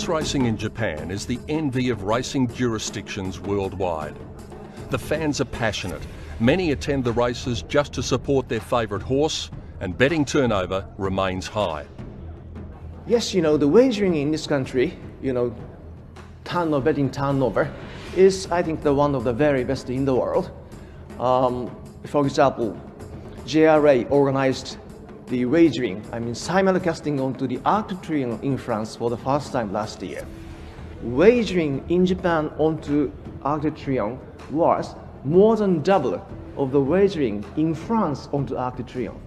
Horse racing in Japan is the envy of racing jurisdictions worldwide. The fans are passionate. Many attend the races just to support their favourite horse, and betting turnover remains high. Yes, the wagering in this country, betting turnover is, I think, the one of the very best in the world. For example, JRA organized the wagering, simulcasting onto the Arc de Triomphe in France for the first time last year. Wagering in Japan onto Arc de Triomphe was more than double of the wagering in France onto Arc de Triomphe.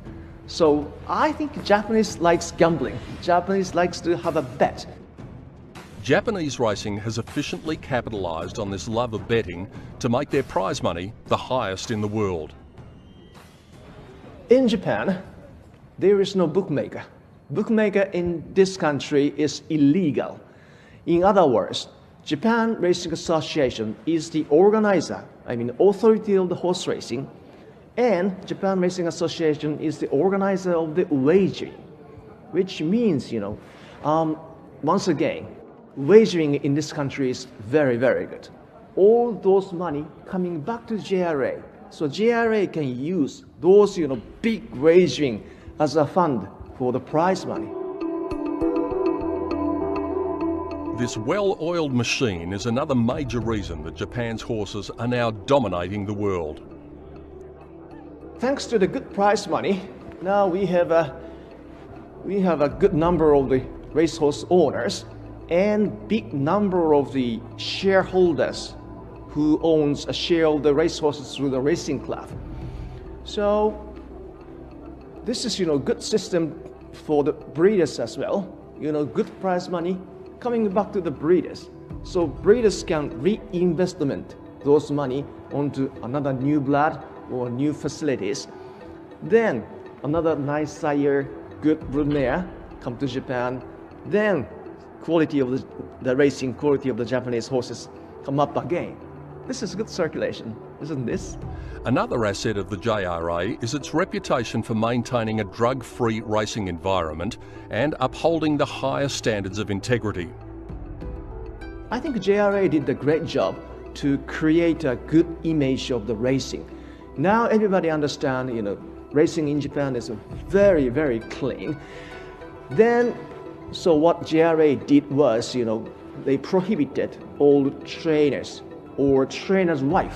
So I think Japanese likes gambling. Japanese likes to have a bet. Japanese racing has efficiently capitalised on this love of betting to make their prize money the highest in the world. In Japan, there is no bookmaker. Bookmaker in this country is illegal. In other words, Japan Racing Association is the organizer, authority of the horse racing, and Japan Racing Association is the organizer of the wagering, which means, once again, wagering in this country is very, very good. All those money coming back to JRA. So JRA can use those, big wagering as a fund for the prize money. This well-oiled machine is another major reason that Japan's horses are now dominating the world. Thanks to the good prize money, now we have a good number of the racehorse owners and big number of the shareholders who owns a share of the racehorses through the racing club. So this is, good system for the breeders as well. Good prize money coming back to the breeders. So breeders can reinvestment those money onto another new blood or new facilities. Then another nice sire, good broodmare come to Japan. Then quality of the racing, quality of the Japanese horses come up again. This is good circulation, isn't this? Another asset of the JRA is its reputation for maintaining a drug-free racing environment and upholding the highest standards of integrity. I think JRA did a great job to create a good image of the racing. Now everybody understands, racing in Japan is very, very clean. Then, so what JRA did was, they prohibited all trainers or trainer's wife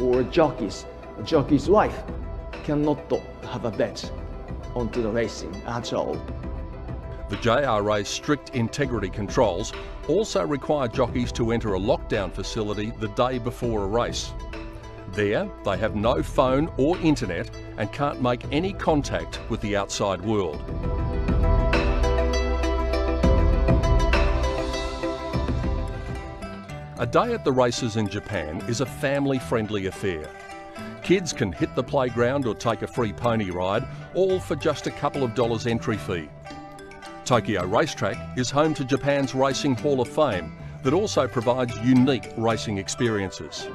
or jockey's wife cannot have a bet onto the racing at all. The JRA's strict integrity controls also require jockeys to enter a lockdown facility the day before a race. There, they have no phone or internet and can't make any contact with the outside world. A day at the races in Japan is a family-friendly affair. Kids can hit the playground or take a free pony ride, all for just a couple of dollars entry fee. Tokyo Racetrack is home to Japan's Racing Hall of Fame that also provides unique racing experiences.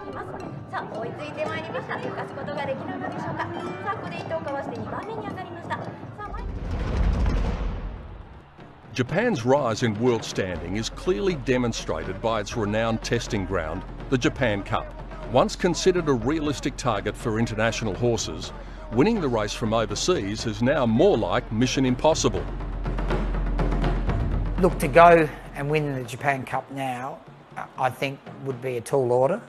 Japan's rise in world standing is clearly demonstrated by its renowned testing ground, the Japan Cup. Once considered a realistic target for international horses, winning the race from overseas is now more like mission impossible. Look, to go and win the Japan Cup now, I think would be a tall order.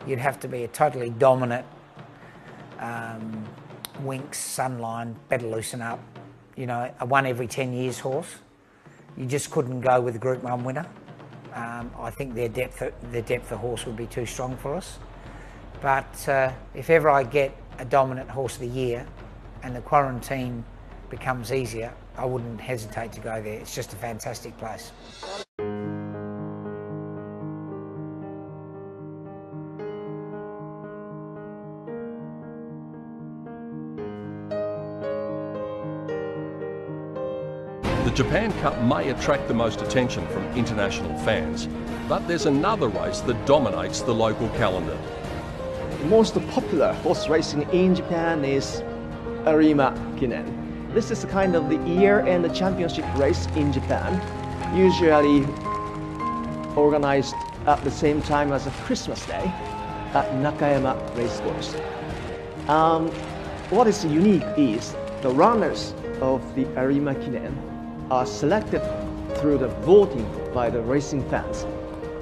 You'd have to be a totally dominant Winx, Sunline, better loosen up, a one every 10 years horse. You just couldn't go with a Group 1 winner. I think their depth of horse would be too strong for us. But if ever I get a dominant horse of the year and the quarantine becomes easier, I wouldn't hesitate to go there. It's just a fantastic place. The Japan Cup may attract the most attention from international fans, but there's another race that dominates the local calendar. The most popular horse racing in Japan is Arima Kinen. This is kind of the year-end championship race in Japan. Usually organized at the same time as a Christmas Day at Nakayama Racecourse. What is unique is the runners of the Arima Kinen are selected through the voting by the racing fans.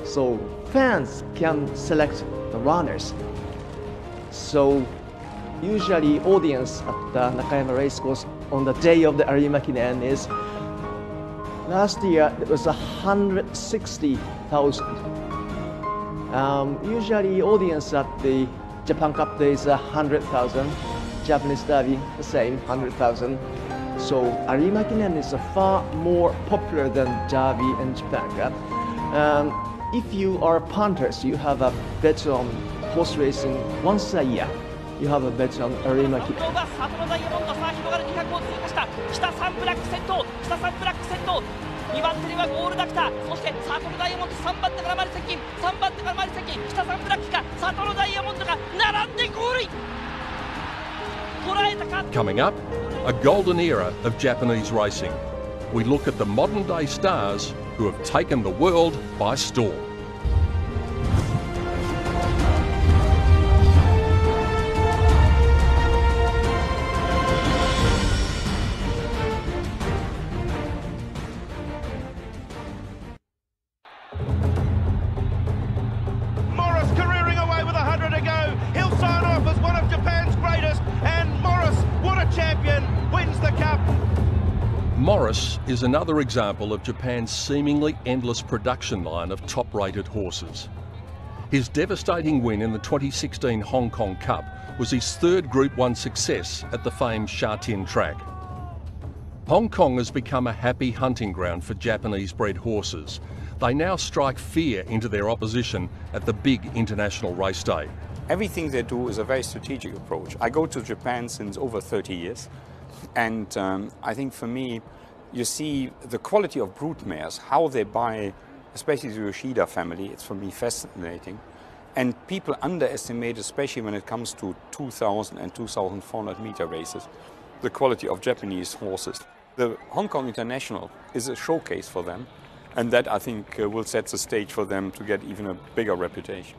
So fans can select the runners. So usually audience at the Nakayama Racecourse on the day of the Arima Kinen is, last year it was 160,000. Usually audience at the Japan Cup Day is 100,000. Japanese Derby, the same, 100,000. So Arima Kinen is far more popular than Derby and Japan Cup. If you are punters, you have a bet on horse racing once a year. You have a bet on Arima Kinen. 2番手にはゴールダクター、そしてサトルダイヤモンド、3番手からマリセキン、3番手からマリセキン、北サンブラックかサトルダイヤモンドが並んでゴールイン。捉えたか。Coming up, a golden era of Japanese racing. We look at the modern day stars who have taken the world by storm. Morris is another example of Japan's seemingly endless production line of top-rated horses. His devastating win in the 2016 Hong Kong Cup was his third Group 1 success at the famed Sha Tin track. Hong Kong has become a happy hunting ground for Japanese-bred horses. They now strike fear into their opposition at the big international race day. Everything they do is a very strategic approach. I go to Japan since over 30 years. And I think for me, you see the quality of brood mares, how they buy, especially the Yoshida family, it's for me fascinating. And people underestimate, especially when it comes to 2,000 and 2,400 meter races, the quality of Japanese horses. The Hong Kong International is a showcase for them, and that I think will set the stage for them to get even a bigger reputation.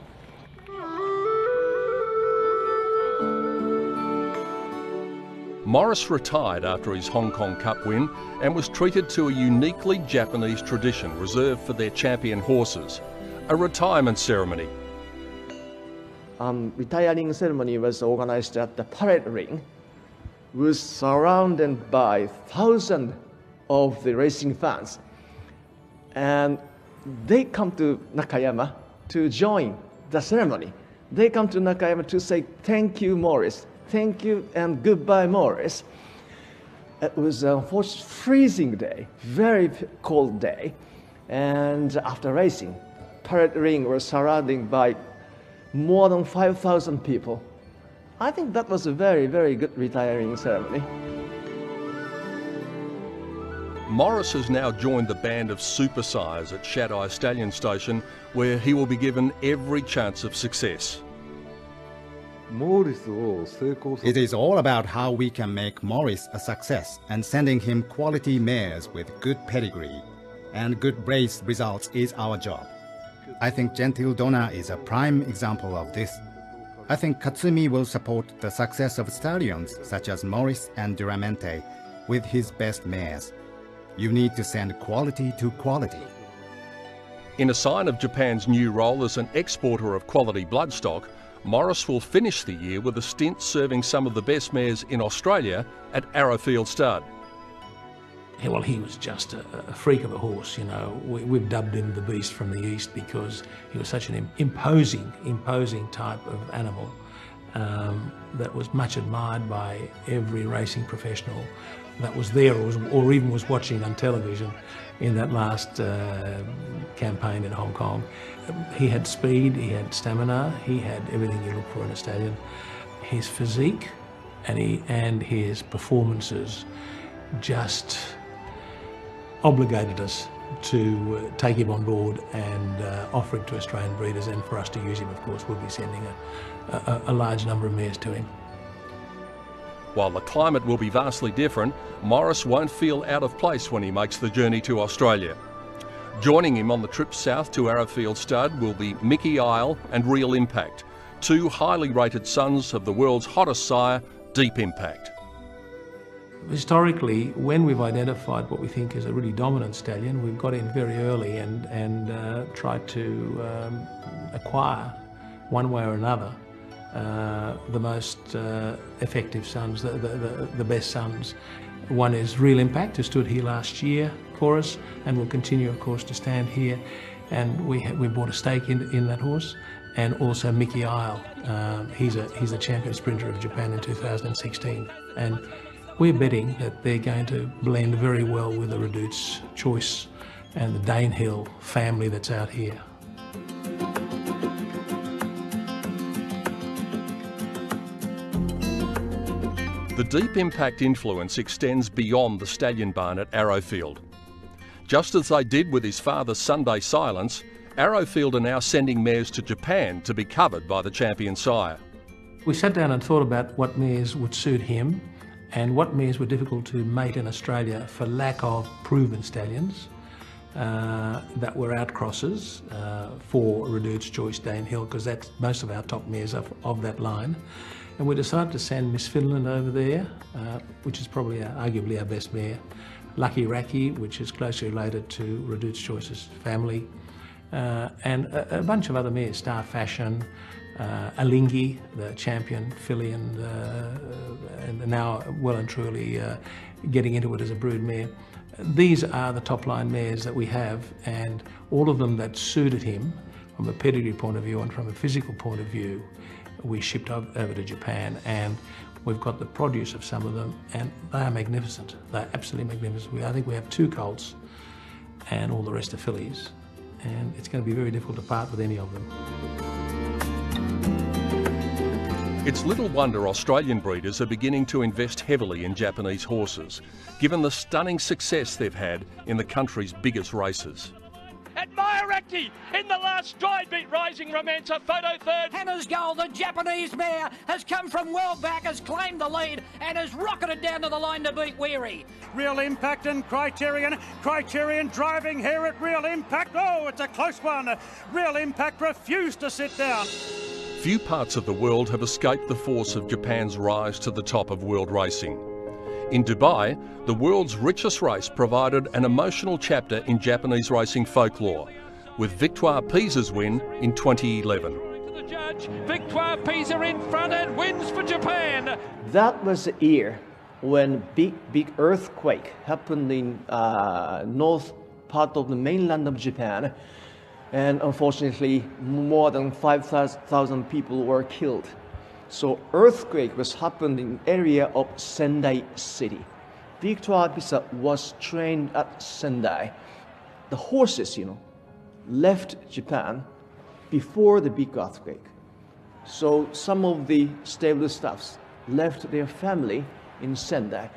Morris retired after his Hong Kong Cup win and was treated to a uniquely Japanese tradition reserved for their champion horses, a retirement ceremony. Retiring ceremony was organized at the parade ring, was surrounded by thousands of the racing fans. And they come to Nakayama to join the ceremony. They come to Nakayama to say, "Thank you, Morris. Thank you and goodbye, Morris." It was a freezing day, very cold day. And after racing, parade ring was surrounded by more than 5,000 people. I think that was a very, very good retiring ceremony. Morris has now joined the band of super sires at Shadai Stallion Station, where he will be given every chance of success. It is all about how we can make Morris a success, and sending him quality mares with good pedigree and good race results is our job. I think Gentil Donna is a prime example of this. I think Katsumi will support the success of stallions such as Morris and Duramente with his best mares. You need to send quality to quality. In a sign of Japan's new role as an exporter of quality bloodstock, Morris will finish the year with a stint serving some of the best mares in Australia at Arrowfield Stud. Well, he was just a freak of a horse, you know. We've dubbed him the Beast from the East because he was such an imposing type of animal that was much admired by every racing professional that was there or even was watching on television in that last campaign in Hong Kong. He had speed, he had stamina, he had everything you look for in a stallion. His physique and his performances just obligated us to take him on board and offer it to Australian breeders, and for us to use him, of course, we'll be sending a large number of mares to him. While the climate will be vastly different, Morris won't feel out of place when he makes the journey to Australia. Joining him on the trip south to Arrowfield Stud will be Mickey Isle and Real Impact, two highly rated sons of the world's hottest sire, Deep Impact. Historically, when we've identified what we think is a really dominant stallion, we've got in very early and tried to acquire, one way or another, the most effective sons, the best sons. One is Real Impact, who stood here last year for us and will continue, of course, to stand here. And we bought a stake in that horse. And also Mickey Isle. He's a champion sprinter of Japan in 2016. And we're betting that they're going to blend very well with the Redute's Choice and the Danehill family that's out here. The Deep Impact influence extends beyond the stallion barn at Arrowfield. Just as they did with his father's Sunday Silence, Arrowfield are now sending mares to Japan to be covered by the champion sire. We sat down and thought about what mares would suit him and what mares were difficult to mate in Australia for lack of proven stallions that were outcrosses for Redute's Choice Danehill, because that's most of our top mares of that line. And we decided to send Miss Finland over there, which is probably arguably our best mare. Lucky Raki, which is closely related to Redute's Choice's family. And a bunch of other mares, Star Fashion, Alingi, the champion filly, and now well and truly getting into it as a brood mare. These are the top line mares that we have, and all of them that suited him from a pedigree point of view and from a physical point of view, we shipped over to Japan, and we've got the produce of some of them, and they are magnificent. They're absolutely magnificent. I think we have 2 colts and all the rest are fillies, and it's going to be very difficult to part with any of them. It's little wonder Australian breeders are beginning to invest heavily in Japanese horses, given the stunning success they've had in the country's biggest races. Admiraki in the last stride beat Rising Romancer, photo third. Hannah's Goal, the Japanese mare, has come from well back, has claimed the lead and has rocketed down to the line to beat Weary. Real Impact and Criterion driving here at Real Impact. Oh, it's a close one. Real Impact refused to sit down. Few parts of the world have escaped the force of Japan's rise to the top of world racing. In Dubai, the world's richest race provided an emotional chapter in Japanese racing folklore, with Victoire Pisa's win in 2011. To the judge, Victoire Pisa in front and wins for Japan. That was the year when big earthquake happened in north part of the mainland of Japan, and unfortunately more than 5,000 people were killed. So earthquake was happened in area of Sendai city. Victoire Pisa was trained at Sendai. The horses, left Japan before the big earthquake. So some of the stable staffs left their family in Sendai.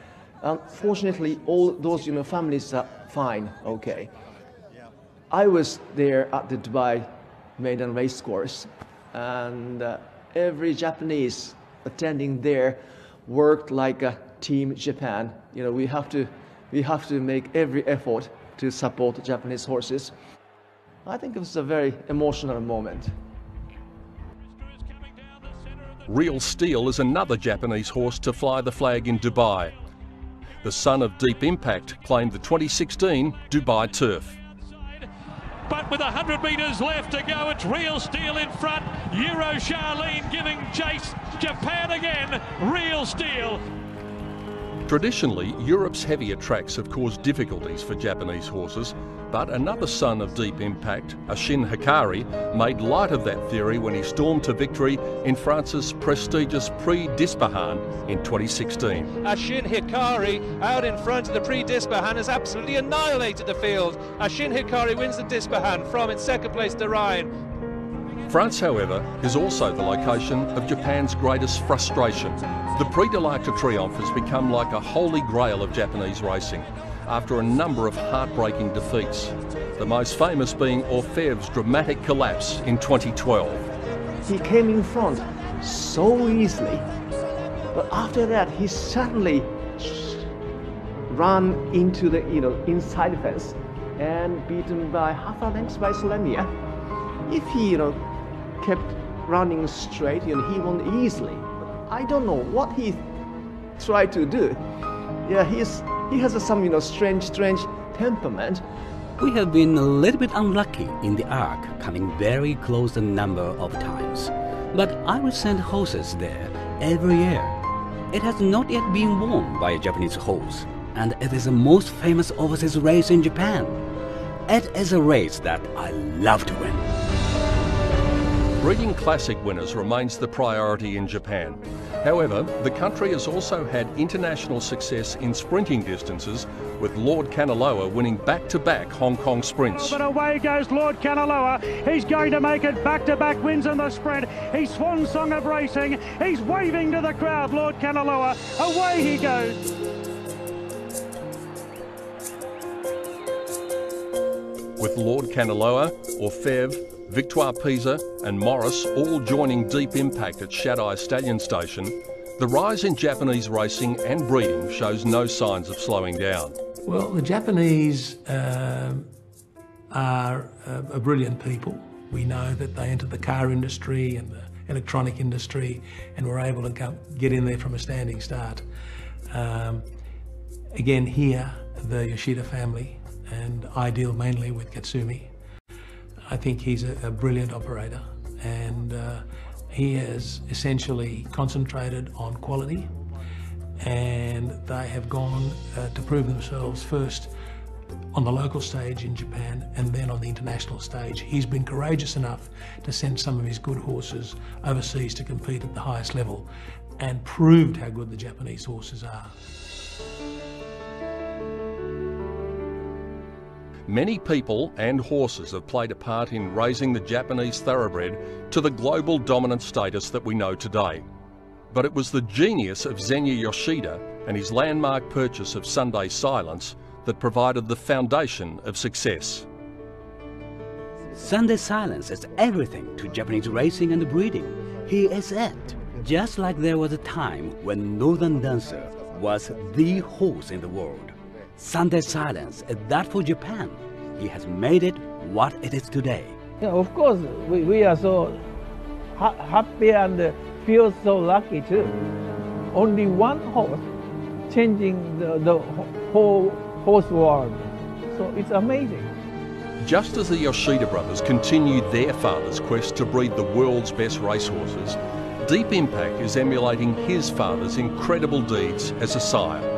Unfortunately, all those families are fine, okay. I was there at the Dubai maiden race course, and every Japanese attending there worked like a team Japan. We have to make every effort to support Japanese horses. I think it was a very emotional moment. Real Steel is another Japanese horse to fly the flag in Dubai. The son of Deep Impact claimed the 2016 Dubai Turf. But with 100 metres left to go, it's Real Steel in front. Euro Charlene giving chase. Japan again, Real Steel. Traditionally, Europe's heavier tracks have caused difficulties for Japanese horses, but another son of Deep Impact, Ashin Hikari, made light of that theory when he stormed to victory in France's prestigious Prix d'Ispahan in 2016. Ashin Hikari out in front of the Prix d'Ispahan has absolutely annihilated the field. Ashin Hikari wins the d'Ispahan from its second place to Ryan. France, however, is also the location of Japan's greatest frustration. The Prix de l'Arc de Triomphe has become like a holy grail of Japanese racing after a number of heartbreaking defeats, the most famous being Orfèvre's dramatic collapse in 2012. He came in front so easily, but after that he suddenly ran into the inside fence and beaten by half a length by Slovenia. If he, kept running straight, he won easily. I don't know what he tried to do. Yeah, he has some, strange temperament. We have been a little bit unlucky in the Arc, coming very close a number of times. But I will send horses there every year. It has not yet been won by a Japanese horse, and it is the most famous overseas race in Japan. It is a race that I love to win. Breeding classic winners remains the priority in Japan. However, the country has also had international success in sprinting distances, with Lord Kanaloa winning back-to-back Hong Kong sprints. But away goes Lord Kanaloa. He's going to make it back-to-back wins in the sprint. He's swan song of racing. He's waving to the crowd, Lord Kanaloa. Away he goes. With Lord Kanaloa, Orfèvre, Victoire Pisa and Morris all joining Deep Impact at Shadai Stallion Station, the rise in Japanese racing and breeding shows no signs of slowing down. Well, the Japanese are a brilliant people. We know that they entered the car industry and the electronic industry and were able to get in there from a standing start. Again here, the Yoshida family, and I deal mainly with Katsumi. I think he's a brilliant operator, and he has essentially concentrated on quality, and they have gone to prove themselves first on the local stage in Japan and then on the international stage. He's been courageous enough to send some of his good horses overseas to compete at the highest level and proved how good the Japanese horses are. Many people and horses have played a part in raising the Japanese thoroughbred to the global dominant status that we know today. But it was the genius of Zenya Yoshida and his landmark purchase of Sunday Silence that provided the foundation of success. Sunday Silence is everything to Japanese racing and breeding. He is it. Just like there was a time when Northern Dancer was the horse in the world. Sunday Silence is that for Japan. He has made it what it is today. Yeah, of course, we are so happy and feel so lucky too. Only one horse changing the whole horse world. So it's amazing. Just as the Yoshida brothers continued their father's quest to breed the world's best racehorses, Deep Impact is emulating his father's incredible deeds as a sire.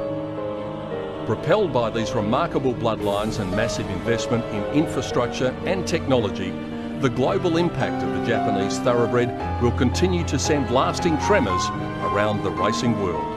Propelled by these remarkable bloodlines and massive investment in infrastructure and technology, the global impact of the Japanese thoroughbred will continue to send lasting tremors around the racing world.